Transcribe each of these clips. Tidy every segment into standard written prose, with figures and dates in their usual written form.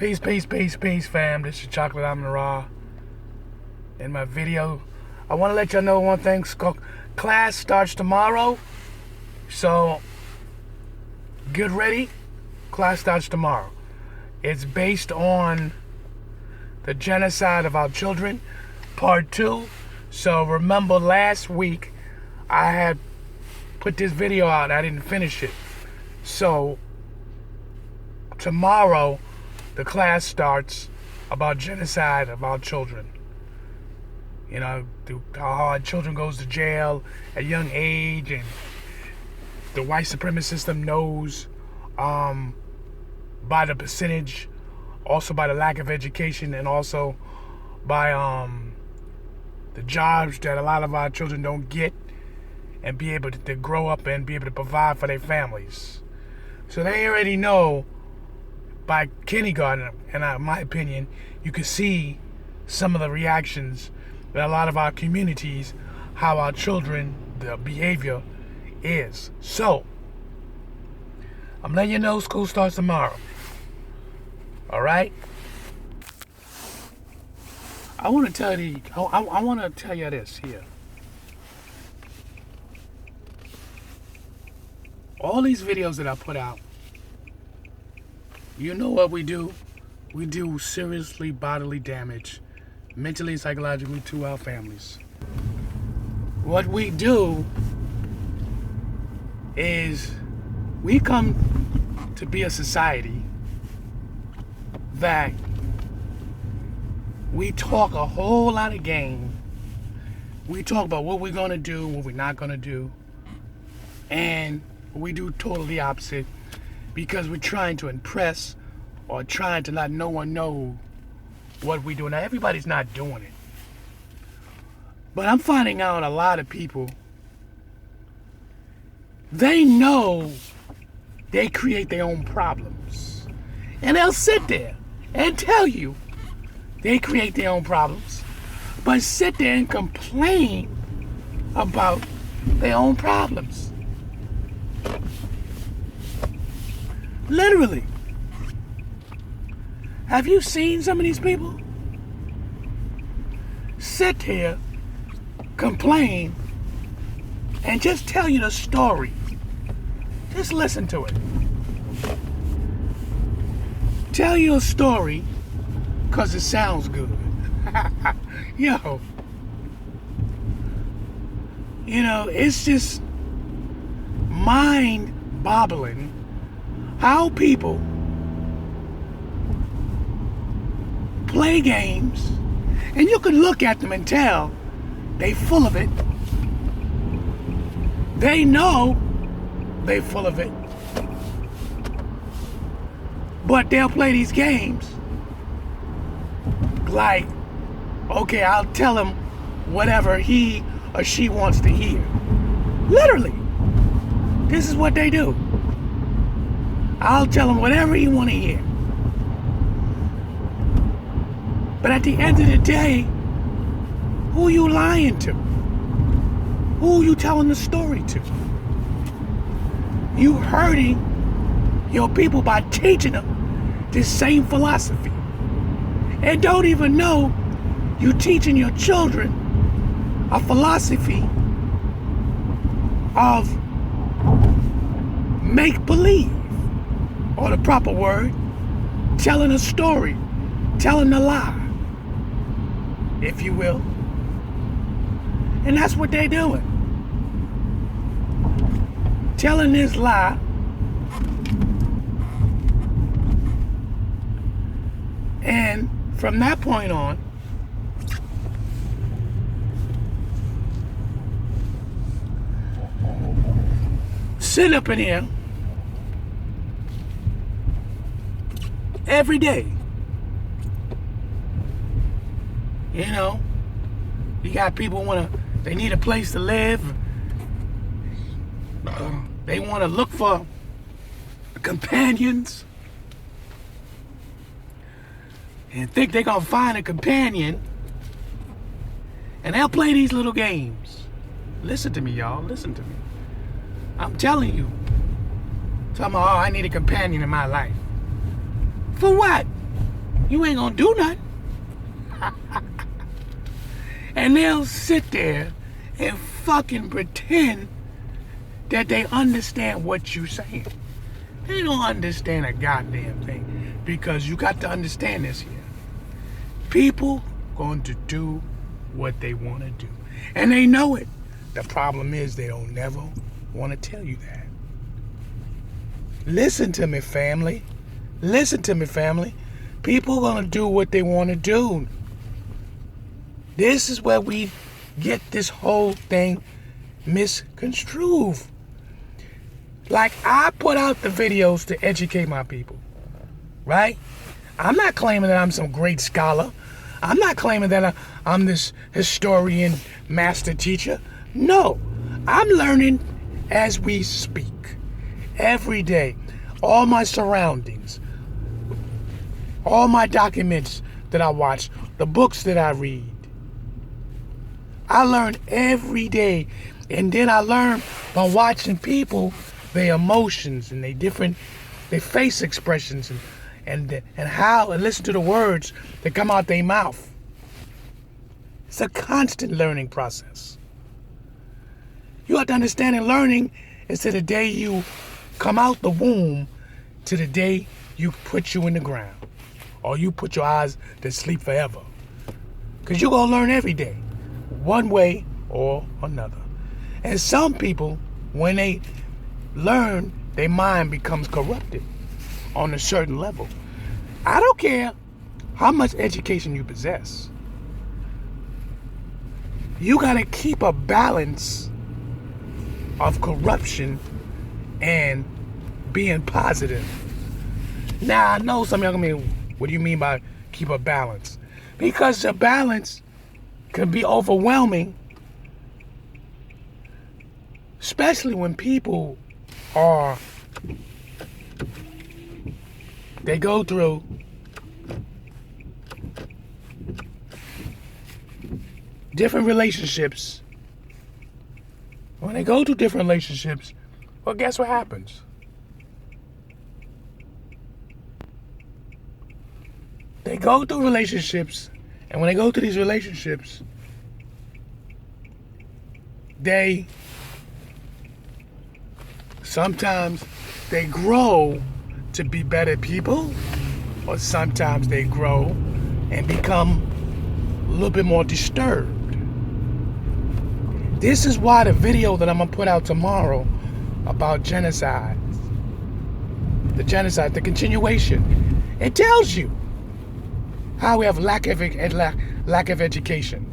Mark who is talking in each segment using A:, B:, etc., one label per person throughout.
A: Peace, peace, peace, peace, fam. This is Chocolate AMUN-RA. In my video, I want to let y'all know one thing. Class starts tomorrow, so get ready. Class starts tomorrow. It's based on the genocide of our children, part 2. So remember, last week I had put this video out. I didn't finish it. So tomorrow the class starts about genocide of our children. You know, how our children goes to jail at a young age, and the white supremacist system knows by the percentage, also by the lack of education, and also by the jobs that a lot of our children don't get and be able to grow up and be able to provide for their families. So they already know by kindergarten, and in my opinion, you can see some of the reactions in a lot of our communities, how our children, the behavior is. So, I'm letting you know school starts tomorrow. Alright? I want to tell you, I want to tell you this here. All these videos that I put out, you know what we do? We do seriously bodily damage, mentally and psychologically, to our families. What we do is we come to be a society that we talk a whole lot of game. We talk about what we're going to do, what we're not going to do. And we do totally opposite because we're trying to impress or trying to let no one know what we do. Now, everybody's not doing it. But I'm finding out a lot of people, they know they create their own problems. And they'll sit there and tell you they create their own problems, but sit there and complain about their own problems. Literally. Have you seen some of these people sit here, complain, and just tell you the story? Just listen to it. Tell you a story because it sounds good. Yo. You know, it's just mind-boggling how people play games, and you can look at them and tell they full of it. They know they full of it. But they'll play these games like, okay, I'll tell him whatever he or she wants to hear. Literally. This is what they do. I'll tell him whatever he want to hear. But at the end of the day, who you lying to? Who you telling the story to? You hurting your people by teaching them this same philosophy. And don't even know you teaching your children a philosophy of make-believe, or the proper word, telling a story, telling a lie, if you will. And that's what they're doing. Telling this lie and from that point on, sit up in here every day. You know, you got people they need a place to live. They want to look for companions and think they're going to find a companion, and they'll play these little games. Listen to me, y'all. Listen to me. I'm telling you. Talking about, oh, I need a companion in my life. For what? You ain't gonna do nothing. And they'll sit there and fucking pretend that they understand what you're saying. They don't understand a goddamn thing. Because you got to understand this here. People going to do what they want to do. And they know it. The problem is they don't never want to tell you that. Listen to me, family. Listen to me, family. People are going to do what they want to do. This is where we get this whole thing misconstrued. Like, I put out the videos to educate my people, right? I'm not claiming that I'm some great scholar. I'm not claiming that I'm this historian, master teacher. No, I'm learning as we speak. Every day, all my surroundings, all my documents that I watch, the books that I read. I learn every day. And then I learn by watching people, their emotions and their face expressions and how, and listen to the words that come out their mouth. It's a constant learning process. You have to understand that learning is to the day you come out the womb to the day you put you in the ground. Or you put your eyes to sleep forever. Because you're going to learn every day. One way or another. And some people, when they learn, their mind becomes corrupted on a certain level. I don't care how much education you possess. You got to keep a balance of corruption and being positive. Now, I know some of y'all gonna be, what do you mean by keep a balance? Because the balance can be overwhelming, especially when people they go through different relationships. When they go through different relationships, well, guess what happens? They go through relationships, and when they go through these relationships, sometimes they grow to be better people, or sometimes they grow and become a little bit more disturbed. This is why the video that I'm going to put out tomorrow about genocide, the continuation, it tells you how we have lack of education.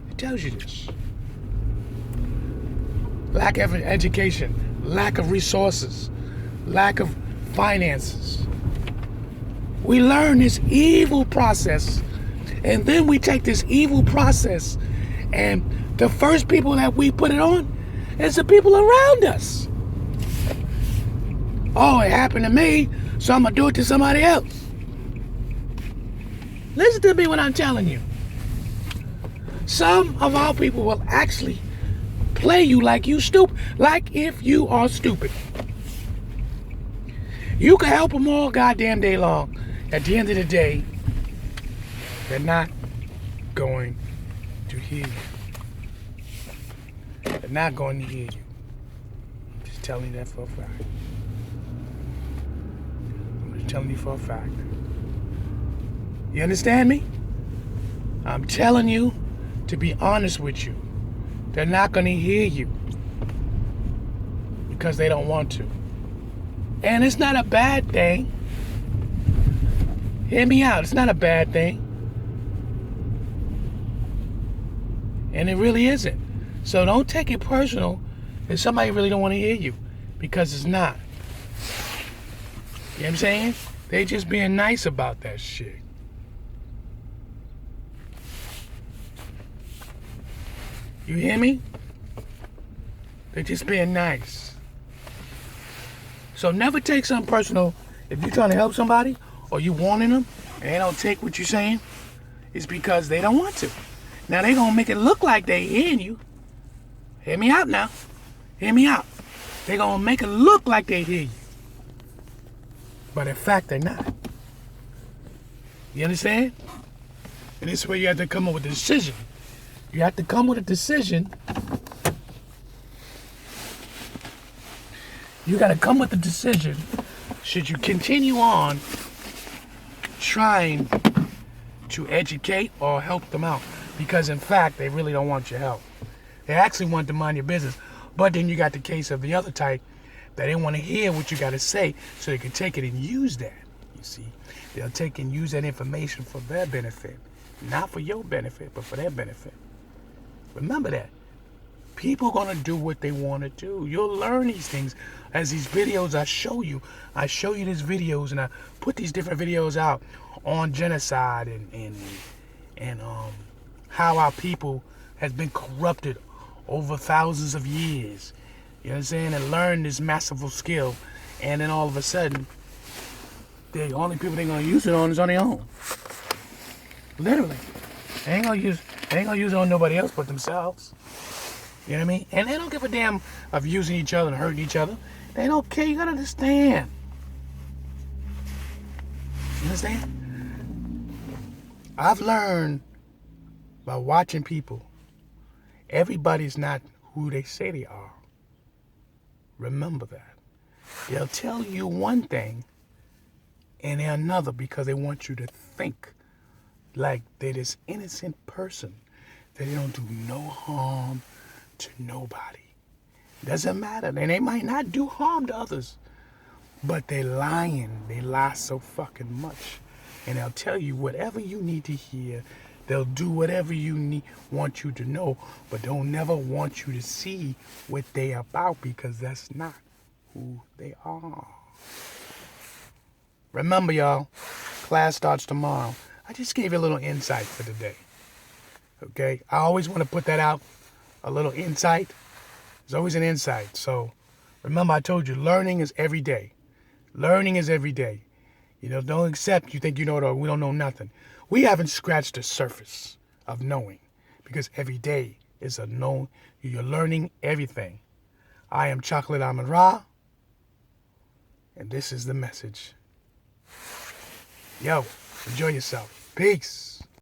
A: It tells you this. Lack of education, lack of resources, lack of finances. We learn this evil process, and then we take this evil process, and the first people that we put it on is the people around us. Oh, it happened to me, so I'm going to do it to somebody else. Listen to me when I'm telling you. Some of our people will actually play you like you stupid, like if you are stupid. You can help them all goddamn day long. At the end of the day, they're not going to hear you. They're not going to hear you. I'm just telling you that for a fact. I'm just telling you for a fact. You understand me? I'm telling you to be honest with you. They're not going to hear you because they don't want to. And it's not a bad thing. Hear me out. It's not a bad thing. And it really isn't. So don't take it personal if somebody really don't want to hear you, because it's not. You know what I'm saying? They just being nice about that shit. You hear me? They're just being nice. So never take something personal. If you're trying to help somebody or you wanting them and they don't take what you're saying, it's because they don't want to. Now they're going to make it look like they hearing you. Hear me out now. Hear me out. They're going to make it look like they hear you. But in fact, they're not. You understand? And this is where you have to come up with a decision. You have to come with a decision. You got to come with a decision. Should you continue on trying to educate or help them out? Because in fact, they really don't want your help. They actually want to mind your business. But then you got the case of the other type that they want to hear what you got to say so they can take it and use that. You see, they'll take and use that information for their benefit. Not for your benefit, but for their benefit. Remember that. People are going to do what they want to do. You'll learn these things as these videos I show you. I show you these videos and I put these different videos out on genocide and how our people has been corrupted over thousands of years. You know what I'm saying? And learn this masterful skill. And then all of a sudden, the only people they're going to use it on is on their own. Literally. They ain't gonna use it on nobody else but themselves. You know what I mean? And they don't give a damn of using each other and hurting each other. They don't care. You gotta understand. You understand? I've learned by watching people, everybody's not who they say they are. Remember that. They'll tell you one thing and they're another because they want you to think like they're this innocent person, that they don't do no harm to nobody. Doesn't matter. And they might not do harm to others, but they're lying. They lie so fucking much. And they'll tell you whatever you need to hear. They'll do whatever you want you to know, but they'll never want you to see what they about because that's not who they are. Remember, y'all, class starts tomorrow. I just gave you a little insight for today. Okay? I always want to put that out, a little insight. There's always an insight. So remember, I told you, learning is every day. Learning is every day. You know, don't accept you think you know it or we don't know nothing. We haven't scratched the surface of knowing because every day is a known. You're learning everything. I am Chocolate AMUN-RA, and this is the message. Yo, enjoy yourself. Peace.